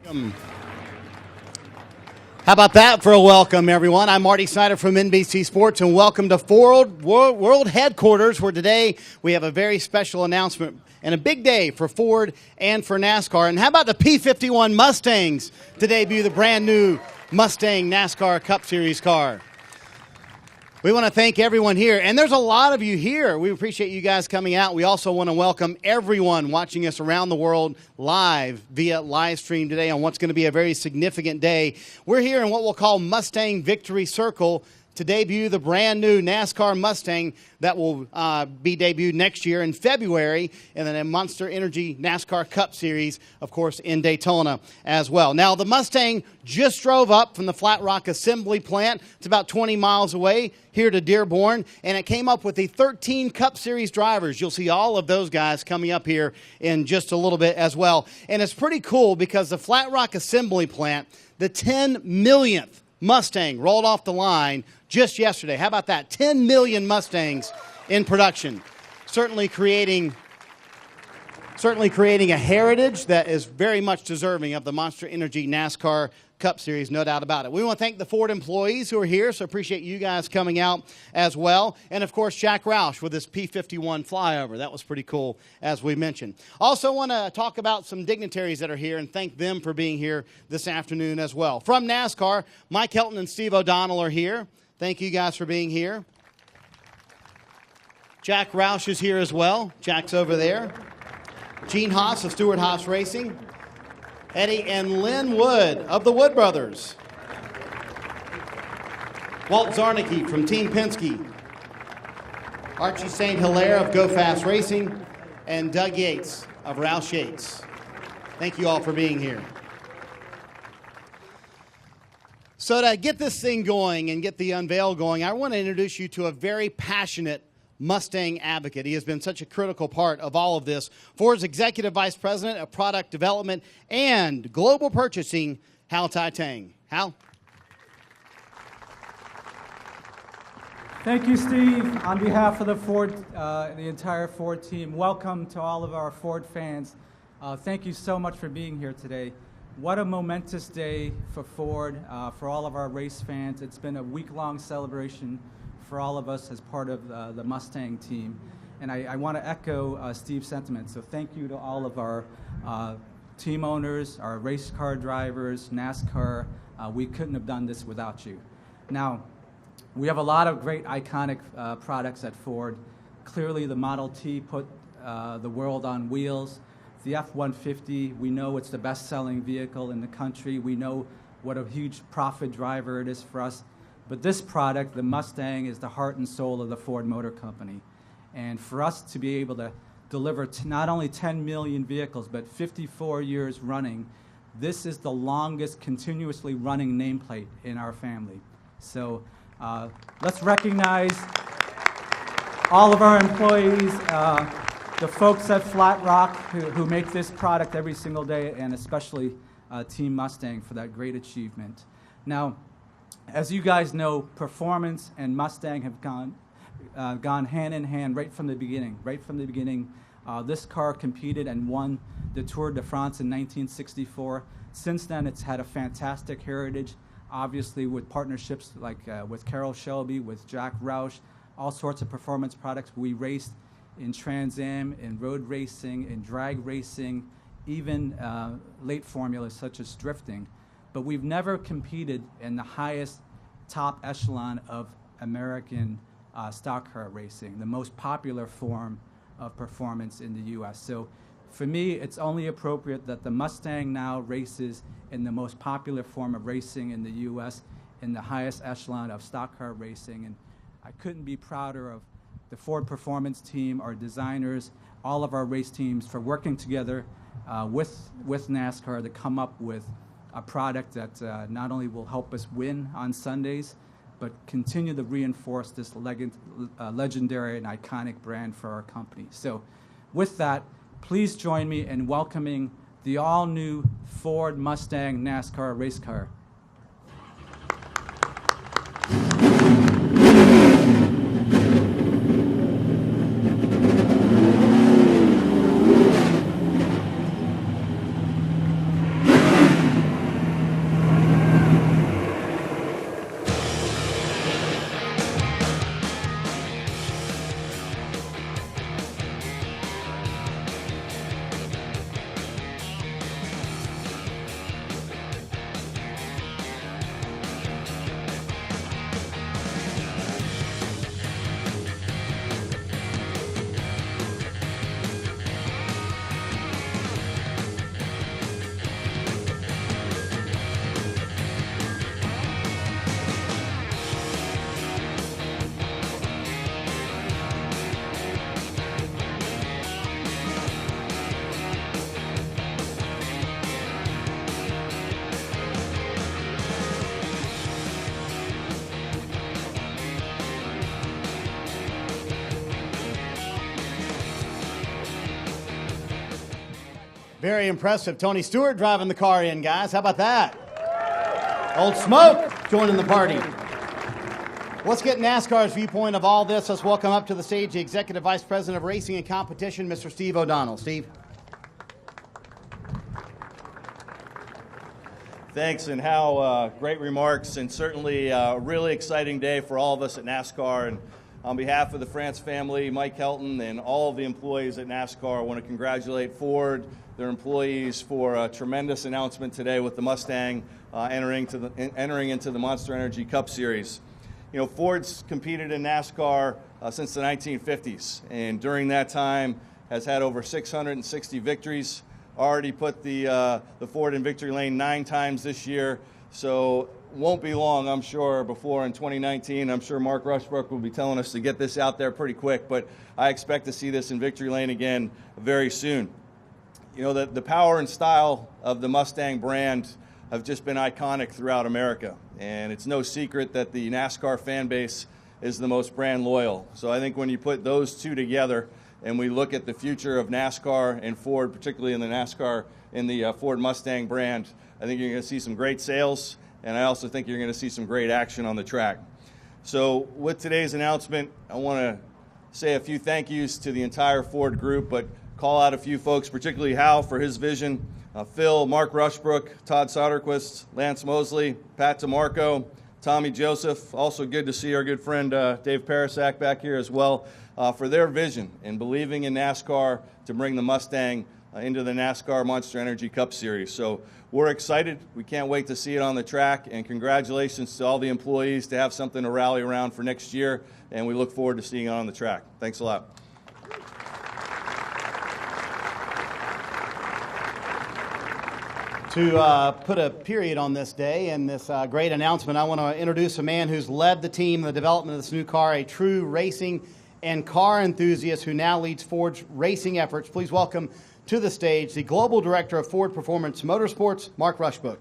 How about that for a welcome, everyone? I'm Marty Snyder from NBC Sports, and welcome to Ford World Headquarters, where today we have a very special announcement and a big day for Ford and for NASCAR. And how about the P-51 Mustangs to debut the brand new Mustang NASCAR Cup Series car? We want to thank everyone here, and there's a lot of you here. We appreciate you guys coming out. We also want to welcome everyone watching us around the world live via live stream today on what's going to be a very significant day. We're here in what we'll call Mustang Victory Circle to debut the brand new NASCAR Mustang that will be debuted next year in February, and then a Monster Energy NASCAR Cup Series, of course, in Daytona as well. Now, the Mustang just drove up from the Flat Rock Assembly Plant. It's about 20 miles away here to Dearborn, and it came up with the 13 Cup Series drivers. You'll see all of those guys coming up here in just a little bit as well. And it's pretty cool because the Flat Rock Assembly Plant, the 10 millionth Mustang rolled off the line just yesterday. How about that? 10 million Mustangs in production. Certainly creating a heritage that is very much deserving of the Monster Energy NASCAR Cup Series, no doubt about it. We want to thank the Ford employees who are here, so appreciate you guys coming out as well. And, of course, Jack Roush with this P-51 flyover. That was pretty cool, as we mentioned. Also want to talk about some dignitaries that are here and thank them for being here this afternoon as well. From NASCAR, Mike Helton and Steve O'Donnell are here. Thank you guys for being here. Jack Roush is here as well. Jack's over there. Gene Haas of Stewart Haas Racing. Eddie and Lynn Wood of the Wood Brothers. Walt Zarnicki from Team Penske. Archie St. Hilaire of Go Fast Racing. And Doug Yates of Roush Yates. Thank you all for being here. So to get this thing going and get the unveil going, I want to introduce you to a very passionate Mustang advocate. He has been such a critical part of all of this. Ford's Executive Vice President of Product Development and Global Purchasing, Hal Tai-Tang. Hal? Thank you, Steve. On behalf of the entire Ford team, welcome to all of our Ford fans. Thank you so much for being here today. What a momentous day for Ford, for all of our race fans. It's been a week-long celebration for all of us as part of the Mustang team. And I want to echo Steve's sentiment. So thank you to all of our team owners, our race car drivers, NASCAR. We couldn't have done this without you. Now, we have a lot of great iconic products at Ford. Clearly, the Model T put the world on wheels. The F-150, we know it's the best-selling vehicle in the country. We know what a huge profit driver it is for us. But this product, the Mustang, is the heart and soul of the Ford Motor Company. And for us to be able to deliver not only 10 million vehicles, but 54 years running, this is the longest continuously running nameplate in our family. So let's recognize all of our employees, the folks at Flat Rock who make this product every single day, and especially Team Mustang for that great achievement. Now, as you guys know, performance and Mustang have gone hand in hand right from the beginning. Right from the beginning, this car competed and won the Tour de France in 1964. Since then, it's had a fantastic heritage, obviously with partnerships like with Carroll Shelby, with Jack Roush, all sorts of performance products. We raced in Trans Am, in road racing, in drag racing, even late formulas such as drifting. But we've never competed in the highest top echelon of American stock car racing, the most popular form of performance in the U.S. So for me, it's only appropriate that the Mustang now races in the most popular form of racing in the U.S., in the highest echelon of stock car racing. And I couldn't be prouder of the Ford Performance team, our designers, all of our race teams for working together with NASCAR to come up with a product that not only will help us win on Sundays, but continue to reinforce this legendary and iconic brand for our company. So with that, please join me in welcoming the all-new Ford Mustang NASCAR race car. Very impressive. Tony Stewart driving the car in, guys. How about that? Old Smoke joining the party. Let's get NASCAR's viewpoint of all this. Let's welcome up to the stage the Executive Vice President of Racing and Competition, Mr. Steve O'Donnell. Steve. Thanks, and how great remarks, and certainly a really exciting day for all of us at NASCAR. And on behalf of the France family, Mike Helton, and all of the employees at NASCAR, I want to congratulate Ford, their employees, for a tremendous announcement today with the Mustang entering into the Monster Energy Cup Series. You know, Ford's competed in NASCAR since the 1950s, and during that time has had over 660 victories. Already put the Ford in victory lane 9 times this year, so won't be long, I'm sure, before in 2019. I'm sure Mark Rushbrook will be telling us to get this out there pretty quick, but I expect to see this in victory lane again very soon. You know, the power and style of the Mustang brand have just been iconic throughout America, and it's no secret that the NASCAR fan base is the most brand loyal. So I think when you put those two together and we look at the future of NASCAR and Ford, particularly in the Ford Mustang brand, I think you're going to see some great sales, and I also think you're going to see some great action on the track. So with today's announcement, I want to say a few thank yous to the entire Ford group, but call out a few folks, particularly Hal for his vision, Phil, Mark Rushbrook, Todd Soderquist, Lance Mosley, Pat DeMarco, Tommy Joseph. Also good to see our good friend Dave Parasak back here as well, for their vision and believing in NASCAR to bring the Mustang into the NASCAR Monster Energy Cup Series. So we're excited. We can't wait to see it on the track, and congratulations to all the employees to have something to rally around for next year, and we look forward to seeing it on the track. Thanks a lot. To put a period on this day and this great announcement, I want to introduce a man who's led the team in the development of this new car, a true racing and car enthusiast who now leads Ford's racing efforts. Please welcome to the stage the Global Director of Ford Performance Motorsports, Mark Rushbrook.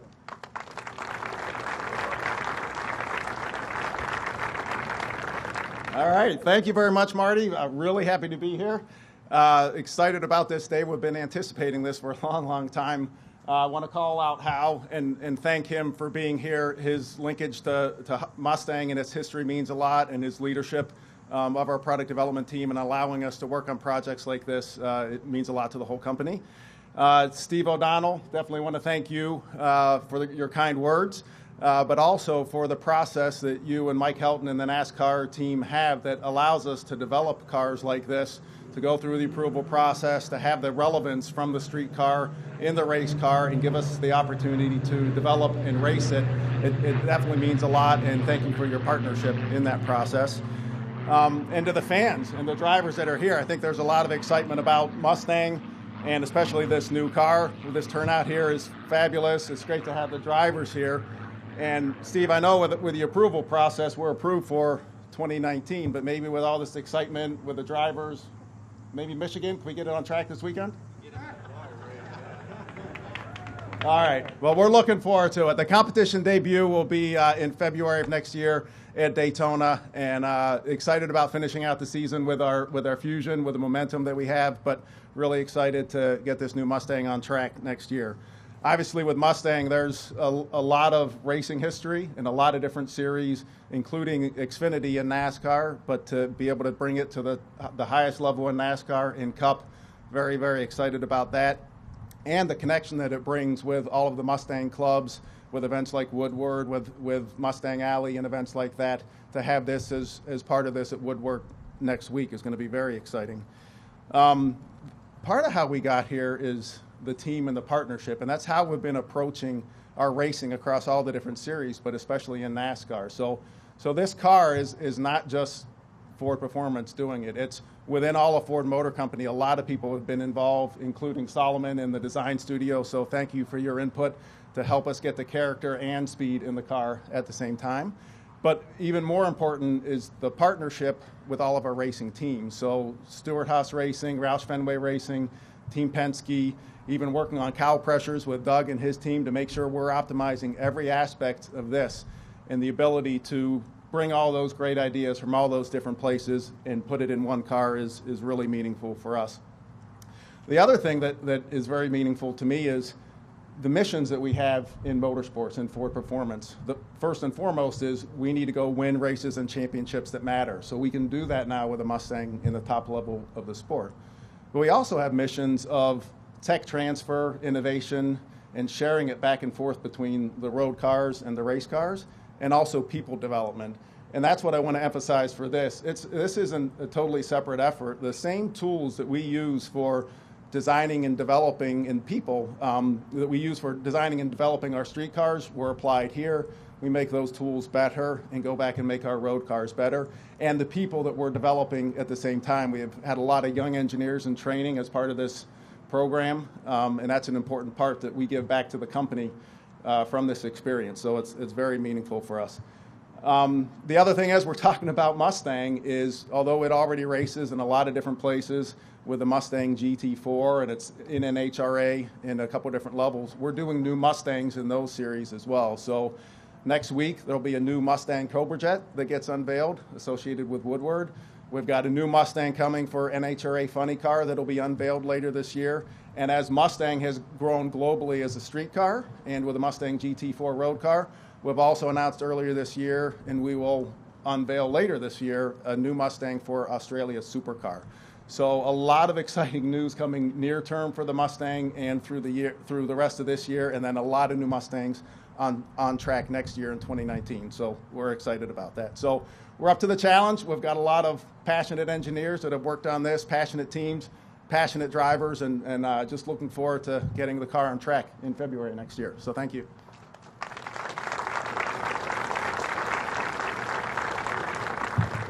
All right, thank you very much, Marty. I'm really happy to be here. Excited about this day. We've been anticipating this for a long, long time. I want to call out Hal and thank him for being here. His linkage to Mustang and its history means a lot, and his leadership of our product development team and allowing us to work on projects like this, it means a lot to the whole company. Steve O'Donnell, definitely want to thank you for your kind words, but also for the process that you and Mike Helton and the NASCAR team have that allows us to develop cars like this, to go through the approval process, to have the relevance from the street car in the race car and give us the opportunity to develop and race it. It definitely means a lot, and thank you for your partnership in that process. And to the fans and the drivers that are here, I think there's a lot of excitement about Mustang, and especially this new car. This turnout here is fabulous. It's great to have the drivers here. And Steve, I know with the approval process, we're approved for 2019, but maybe with all this excitement with the drivers, maybe Michigan, can we get it on track this weekend? All right. Well, we're looking forward to it. The competition debut will be in February of next year at Daytona, and excited about finishing out the season with our Fusion, with the momentum that we have, but really excited to get this new Mustang on track next year. Obviously, with Mustang, there's a lot of racing history in a lot of different series, including Xfinity in NASCAR, but to be able to bring it to the highest level in NASCAR in Cup, very, very excited about that. And the connection that it brings with all of the Mustang clubs, with events like Woodward, with Mustang Alley and events like that, to have this as part of this at Woodward next week is going to be very exciting. Part of how we got here is the team and the partnership, and that's how we've been approaching our racing across all the different series, but especially in NASCAR. So this car is not just Ford Performance doing it. It's within all of Ford Motor Company. A lot of people have been involved, including Solomon in the design studio, so thank you for your input to help us get the character and speed in the car at the same time. But even more important is the partnership with all of our racing teams. So Stewart Haas Racing, Roush Fenway Racing, Team Penske, even working on cow pressures with Doug and his team to make sure we're optimizing every aspect of this, and the ability to bring all those great ideas from all those different places and put it in one car is really meaningful for us. The other thing that is very meaningful to me is the missions that we have in motorsports and Ford Performance. The first and foremost is we need to go win races and championships that matter. So we can do that now with a Mustang in the top level of the sport. But we also have missions of tech transfer, innovation, and sharing it back and forth between the road cars and the race cars, and also people development. And that's what I want to emphasize for this. This isn't a totally separate effort. The same tools that we use for designing and developing in people that we use for designing and developing our street cars were applied here. We make those tools better and go back and make our road cars better. And the people that we're developing at the same time. We have had a lot of young engineers in training as part of this program, and that's an important part that we give back to the company from this experience. So it's very meaningful for us. The other thing as we're talking about Mustang is, although it already races in a lot of different places with the Mustang GT4 and it's in an HRA in a couple different levels, we're doing new Mustangs in those series as well. So next week there'll be a new Mustang Cobra Jet that gets unveiled associated with Woodward. We've got a new Mustang coming for NHRA Funny Car that'll be unveiled later this year. And as Mustang has grown globally as a street car and with the Mustang GT4 road car, we've also announced earlier this year, and we will unveil later this year, a new Mustang for Australia's supercar. So a lot of exciting news coming near term for the Mustang and through the rest of this year, and then a lot of new Mustangs on track next year in 2019. So we're excited about that. So we're up to the challenge. We've got a lot of passionate engineers that have worked on this, passionate teams, passionate drivers, and just looking forward to getting the car on track in February next year. So thank you.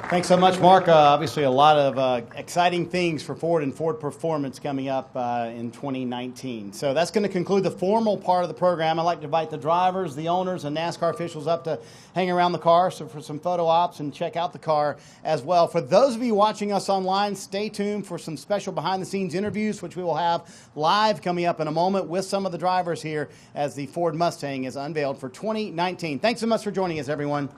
Thanks so much, Mark. Obviously, a lot of exciting things for Ford and Ford Performance coming up in 2019. So that's going to conclude the formal part of the program. I'd like to invite the drivers, the owners, and NASCAR officials up to hang around the car for some photo ops and check out the car as well. For those of you watching us online, stay tuned for some special behind-the-scenes interviews, which we will have live coming up in a moment with some of the drivers here as the Ford Mustang is unveiled for 2019. Thanks so much for joining us, everyone.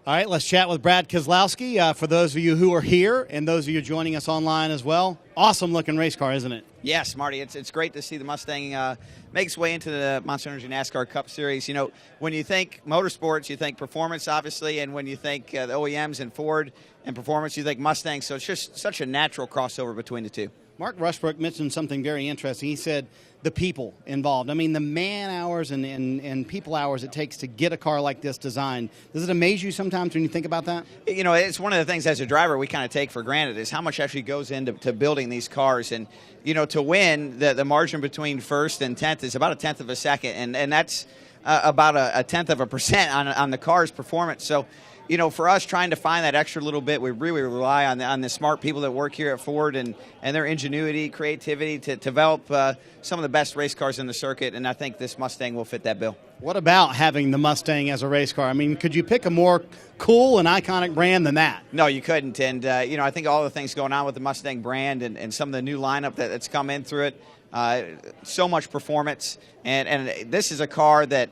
All right, let's chat with Brad Keselowski. For those of you who are here and those of you joining us online as well, awesome looking race car, isn't it? Yes, Marty, it's great to see the Mustang make its way into the Monster Energy NASCAR Cup Series. You know, when you think motorsports, you think performance, obviously, and when you think the OEMs and Ford and performance, you think Mustang. So it's just such a natural crossover between the two. Mark Rushbrook mentioned something very interesting. He said the people involved. I mean, the man hours and people hours it takes to get a car like this designed. Does it amaze you sometimes when you think about that? You know, it's one of the things as a driver we kind of take for granted is how much actually goes into building these cars. And, you know, to win, the margin between first and 10th is about a tenth of a second. And that's about a tenth of a percent on the car's performance. So, you know, for us trying to find that extra little bit, we really rely on the smart people that work here at Ford and their ingenuity, creativity to develop some of the best race cars in the circuit, and I think this Mustang will fit that bill. What about having the Mustang as a race car? I mean, could you pick a more cool and iconic brand than that? No, you couldn't, and, you know, I think all the things going on with the Mustang brand and some of the new lineup that's come in through it, so much performance, and this is a car that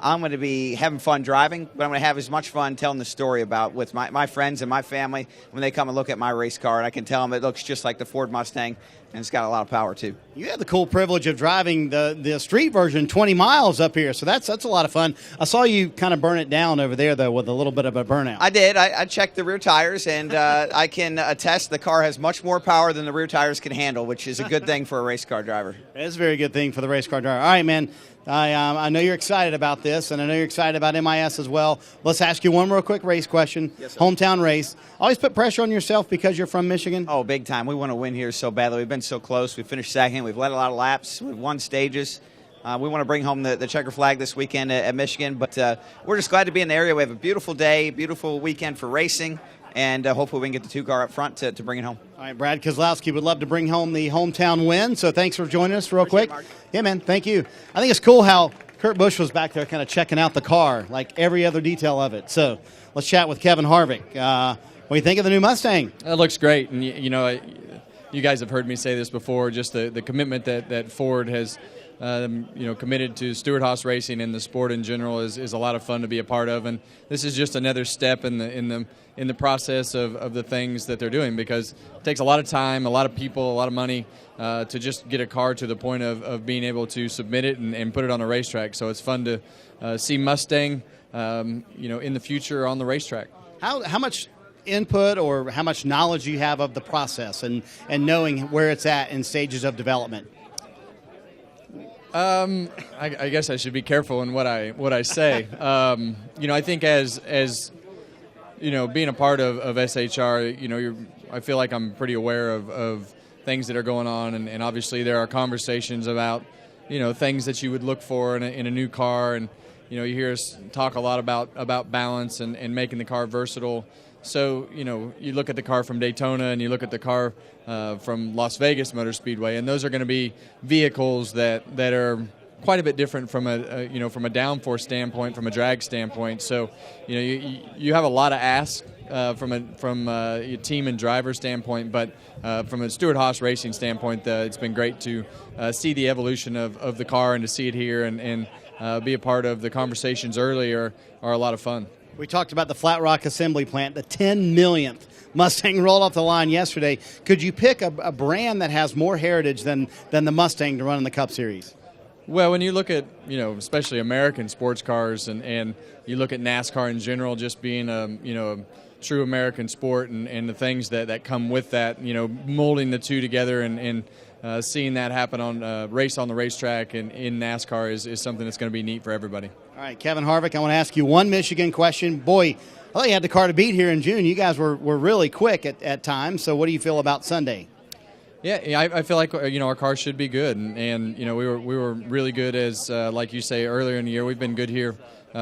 I'm going to be having fun driving, but I'm going to have as much fun telling the story about with my friends and my family when they come and look at my race car, and I can tell them it looks just like the Ford Mustang, and it's got a lot of power too. You had the cool privilege of driving the street version 20 miles up here, so that's a lot of fun. I saw you kind of burn it down over there, though, with a little bit of a burnout. I did. I checked the rear tires, and I can attest the car has much more power than the rear tires can handle, which is a good thing for a race car driver. It's a very good thing for the race car driver. All right, man. I know you're excited about this, and I know you're excited about MIS as well. Let's ask you one more quick race question. Yes, sir. Hometown race. Always put pressure on yourself because you're from Michigan? Oh, big time. We want to win here so badly. We've been so close. We finished second. We've led a lot of laps. We've won stages. We want to bring home the checker flag this weekend at Michigan, but we're just glad to be in the area. We have a beautiful day, beautiful weekend for racing, and hopefully we can get the 2-car up front to bring it home. All right, Brad Kozlowski would love to bring home the hometown win, so thanks for joining us real quick. Yeah, man, thank you. I think it's cool how Kurt Busch was back there kind of checking out the car, like every other detail of it. So let's chat with Kevin Harvick. What do you think of the new Mustang? It looks great, and you guys have heard me say this before, just the commitment that Ford has committed to Stewart-Haas racing and the sport in general is a lot of fun to be a part of, and this is just another step in the process of the things that they're doing, because it takes a lot of time, a lot of people, a lot of money to just get a car to the point of being able to submit it and put it on a racetrack. So it's fun to see Mustang in the future on the racetrack. How much input or how much knowledge you have of the process and knowing where it's at in stages of development? I guess I should be careful in what I say. I think as being a part of SHR, I feel like I'm pretty aware of things that are going on, and obviously there are conversations about things that you would look for in a new car, and you hear us talk a lot about balance and making the car versatile. So, you look at the car from Daytona and you look at the car from Las Vegas Motor Speedway, and those are going to be vehicles that are quite a bit different from a downforce standpoint, from a drag standpoint. So, you have a lot of ask from a team and driver standpoint, but from a Stewart-Haas racing standpoint, it's been great to see the evolution of the car and to see it here and be a part of the conversations earlier are a lot of fun. We talked about the Flat Rock Assembly Plant, the 10 millionth Mustang rolled off the line yesterday. Could you pick a brand that has more heritage than the Mustang to run in the Cup Series? Well, when you look at, especially American sports cars and you look at NASCAR in general, just being a true American sport and the things that come with that, molding the two together and seeing that happen on race on the racetrack and in NASCAR is something that's going to be neat for everybody. All right, Kevin Harvick, I want to ask you one Michigan question. Boy, I thought you had the car to beat here in June. You guys were really quick at times, so what do you feel about Sunday? Yeah, I feel like our car should be good, and we were really good as like you say earlier in the year. We've been good here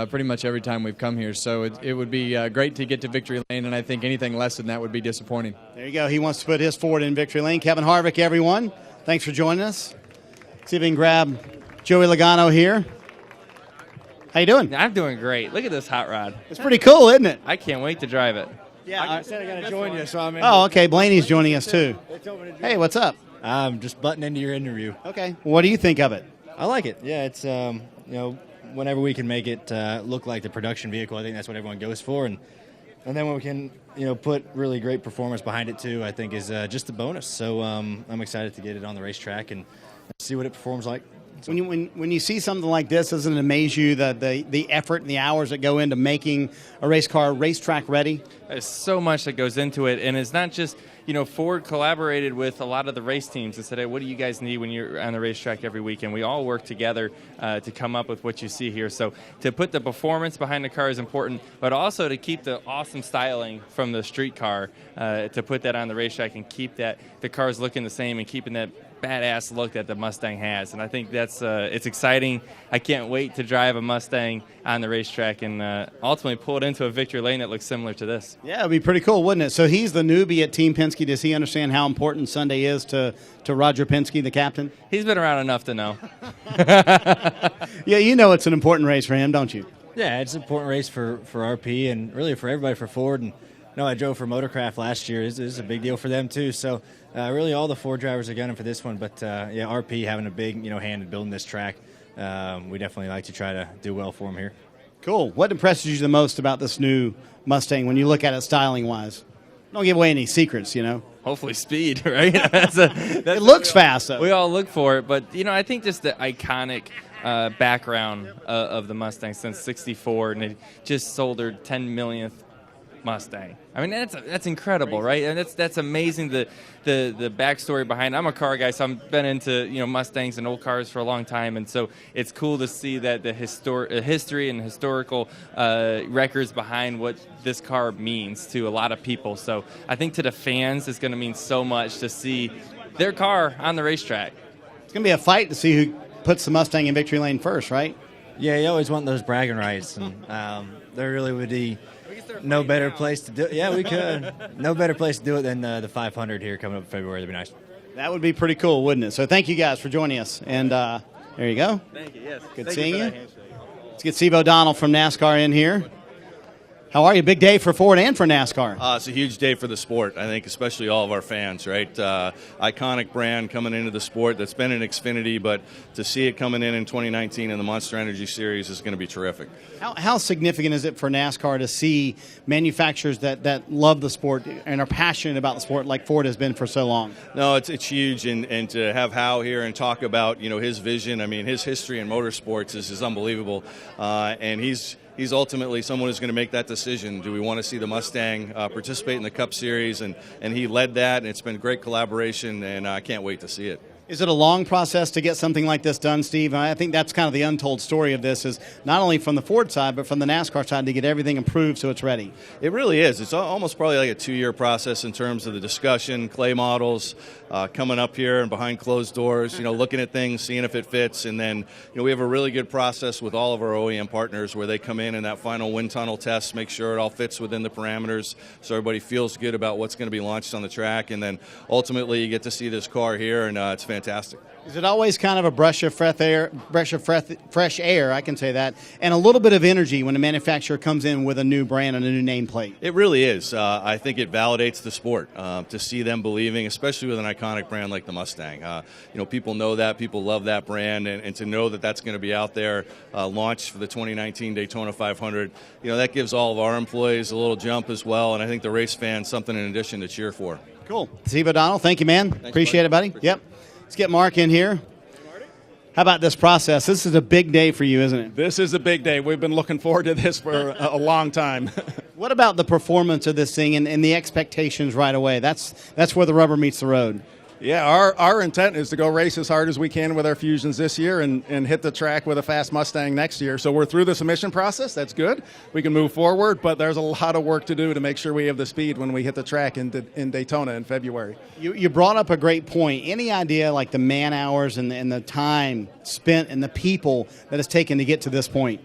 pretty much every time we've come here, so it would be great to get to victory lane, and I think anything less than that would be disappointing. There you go. He wants to put his Ford in victory lane. Kevin Harvick, everyone, thanks for joining us. See if we can grab Joey Logano here. How you doing? I'm doing great. Look at this hot rod. It's pretty cool, isn't it? I can't wait to drive it. Yeah, I said I got to join you, so I'm in. Oh, okay. Blaney's joining us too. Hey, what's up? I'm just butting into your interview. Okay. What do you think of it? I like it. Yeah, it's whenever we can make it look like the production vehicle, I think that's what everyone goes for, and then when we can put really great performance behind it too, I think is just a bonus. So I'm excited to get it on the racetrack and see what it performs like. When you see something like this, doesn't it amaze you the effort and the hours that go into making a race car racetrack ready? There's so much that goes into it, and it's not just Ford collaborated with a lot of the race teams and said, hey, what do you guys need when you're on the racetrack every weekend? We all work together to come up with what you see here. So to put the performance behind the car is important, but also to keep the awesome styling from the street car, to put that on the racetrack and keep the cars looking the same and keeping that badass look that the Mustang has. And I think that's it's exciting. I can't wait to drive a Mustang on the racetrack and ultimately pull it into a victory lane that looks similar to this. Yeah, it'd be pretty cool, wouldn't it? So he's the newbie at Team Penske. Does he understand how important Sunday is to Roger Penske, the captain? He's been around enough to know. Yeah, it's an important race for him, don't you? Yeah, it's an important race for RP and really for everybody for Ford. And I drove for Motorcraft last year. This is a big deal for them too. So really all the Ford drivers are gunning for this one. But RP having a big hand in building this track we definitely like to try to do well for them here. Cool. What impresses you the most about this new Mustang when you look at it styling-wise? Don't give away any secrets, you know. Hopefully speed, right? It looks fast, though. We all look for it, but I think just the iconic background of the Mustang since '64, and it just sold their 10 millionth Mustang. I mean, that's incredible, right? And that's amazing. The backstory behind it. I'm a car guy, so I've been into Mustangs and old cars for a long time, and so it's cool to see that the history and historical records behind what this car means to a lot of people. So I think to the fans, it's going to mean so much to see their car on the racetrack. It's going to be a fight to see who puts the Mustang in victory lane first, right? Yeah, you always want those bragging rights, and there really would be no better place to do it. Yeah, we could. No better place to do it than the 500 here coming up in February. That'd be nice. That would be pretty cool, wouldn't it? So thank you guys for joining us. And there you go. Thank you, yes. Good seeing you. Let's get Steve O'Donnell from NASCAR in here. How are you? Big day for Ford and for NASCAR. It's a huge day for the sport, I think, especially all of our fans, right? Iconic brand coming into the sport that's been in Xfinity, but to see it coming in 2019 in the Monster Energy Series is going to be terrific. How significant is it for NASCAR to see manufacturers that love the sport and are passionate about the sport like Ford has been for so long? No, it's huge, and to have Hal here and talk about his vision. I mean, his history in motorsports is unbelievable, and he's ultimately someone who's going to make that decision. Do we want to see the Mustang participate in the Cup Series? And he led that, and it's been great collaboration, and I can't wait to see it. Is it a long process to get something like this done, Steve? I think that's kind of the untold story of this, is not only from the Ford side, but from the NASCAR side to get everything improved so it's ready. It really is. It's almost probably like a 2-year process in terms of the discussion, clay models, coming up here and behind closed doors, looking at things, seeing if it fits. And then, we have a really good process with all of our OEM partners where they come in and that final wind tunnel test, make sure it all fits within the parameters so everybody feels good about what's going to be launched on the track. And then ultimately you get to see this car here, and it's fantastic. Is it always kind of a fresh air, I can say that, and a little bit of energy when a manufacturer comes in with a new brand and a new nameplate? It really is. I think it validates the sport to see them believing, especially with an iconic brand like the Mustang. People know that, people love that brand, and to know that that's going to be out there launched for the 2019 Daytona 500, that gives all of our employees a little jump as well, and I think the race fans something in addition to cheer for. Cool. Steve O'Donnell, thank you, man. Thanks, Appreciate buddy. it, buddy. Yep. Let's get Mark in here. How about this process? This is a big day for you, isn't it? This is a big day. We've been looking forward to this for a long time. What about the performance of this thing and the expectations right away? That's where the rubber meets the road. Yeah, our intent is to go race as hard as we can with our Fusions this year and hit the track with a fast Mustang next year. So we're through the submission process. That's good. We can move forward, but there's a lot of work to do to make sure we have the speed when we hit the track in Daytona in February. You brought up a great point. Any idea like the man hours and the time spent and the people that it's taken to get to this point?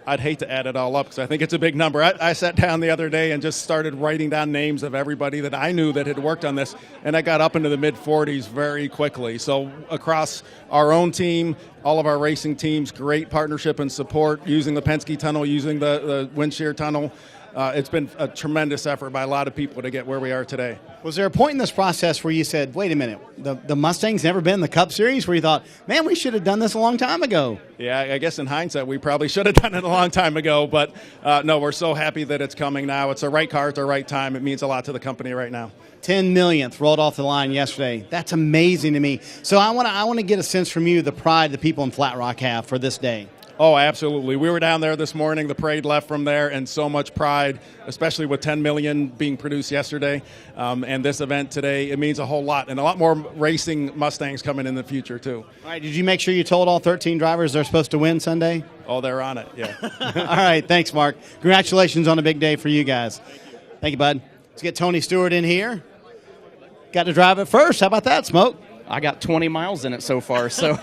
I'd hate to add it all up because I think it's a big number. I sat down the other day and just started writing down names of everybody that I knew that had worked on this, and I got up into the mid-40s very quickly. So across our own team, all of our racing teams, great partnership and support, using the Penske tunnel, using the wind shear tunnel. It's been a tremendous effort by a lot of people to get where we are today. Was there a point in this process where you said, wait a minute, the Mustang's never been in the Cup Series, where you thought, man, we should have done this a long time ago? Yeah, I guess in hindsight, we probably should have done it a long time ago. But no, we're so happy that it's coming now. It's the right car at the right time. It means a lot to the company right now. 10 millionth rolled off the line yesterday. That's amazing to me. So I want to get a sense from you, the pride the people in Flat Rock have for this day. Oh, absolutely. We were down there this morning. The parade left from there, and so much pride, especially with 10 million being produced yesterday. And this event today, it means a whole lot, and a lot more racing Mustangs coming in the future, too. All right, did you make sure you told all 13 drivers they're supposed to win Sunday? Oh, they're on it, yeah. All right, thanks, Mark. Congratulations on a big day for you guys. Thank you, bud. Let's get Tony Stewart in here. Got to drive it first. How about that, Smoke? I got 20 miles in it so far, so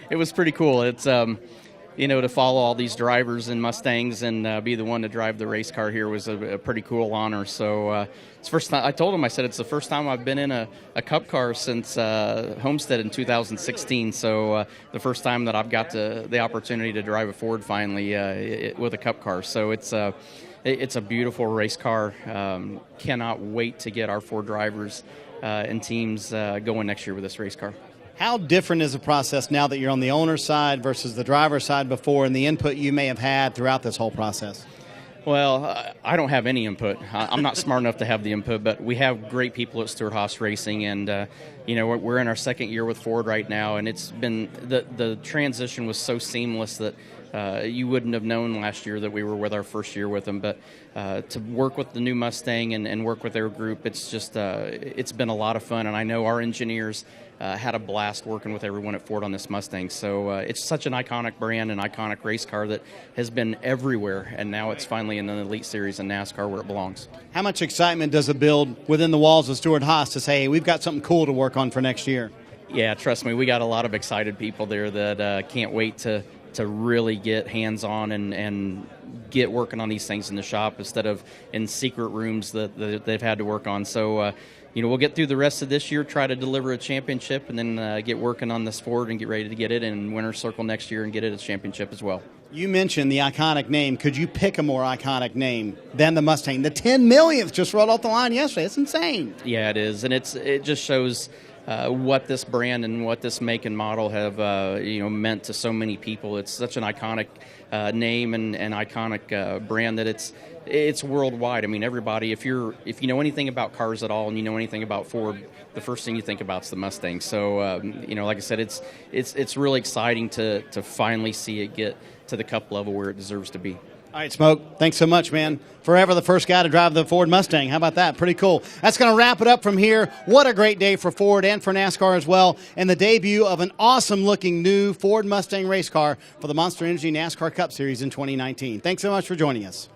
it was pretty cool. It's to follow all these drivers and Mustangs and be the one to drive the race car here was a pretty cool honor. So it's first time. I told him, I said, it's the first time I've been in a Cup car since Homestead in 2016. So the first time that I've got the opportunity to drive a Ford finally with a Cup car. So it's a beautiful race car. Cannot wait to get our Ford drivers and teams going next year with this race car. How different is the process now that you're on the owner's side versus the driver's side before, and the input you may have had throughout this whole process? Well, I don't have any input. I'm not smart enough to have the input, but we have great people at Stewart-Haas Racing, and we're in our second year with Ford right now, and it's been the transition was so seamless that you wouldn't have known last year that we were with our first year with them. But to work with the new Mustang and work with their group, it's just it's been a lot of fun, and I know our engineers had a blast working with everyone at Ford on this Mustang. So it's such an iconic brand, an iconic race car that has been everywhere, and now it's finally in the Elite Series in NASCAR where it belongs. How much excitement does it build within the walls of Stewart-Haas to say, hey, we've got something cool to work on for next year? Yeah, trust me, we got a lot of excited people there that can't wait to really get hands-on and get working on these things in the shop instead of in secret rooms that they've had to work on. So, we'll get through the rest of this year, try to deliver a championship, and then get working on this Ford and get ready to get it in winner's circle next year and get it a championship as well. You mentioned the iconic name. Could you pick a more iconic name than the Mustang? The 10 millionth just rolled off the line yesterday. It's insane. Yeah, it is, and it just shows what this brand and what this make and model have meant to so many people. It's such an iconic name and iconic brand that it's worldwide. I mean, everybody, if you know anything about cars at all and you know anything about Ford, the first thing you think about is the Mustang. So like I said, it's really exciting to finally see it get to the Cup level where it deserves to be. All right, Smoke, thanks so much, man. Forever the first guy to drive the Ford Mustang. How about that? Pretty cool. That's going to wrap it up from here. What a great day for Ford and for NASCAR as well, and the debut of an awesome-looking new Ford Mustang race car for the Monster Energy NASCAR Cup Series in 2019. Thanks so much for joining us.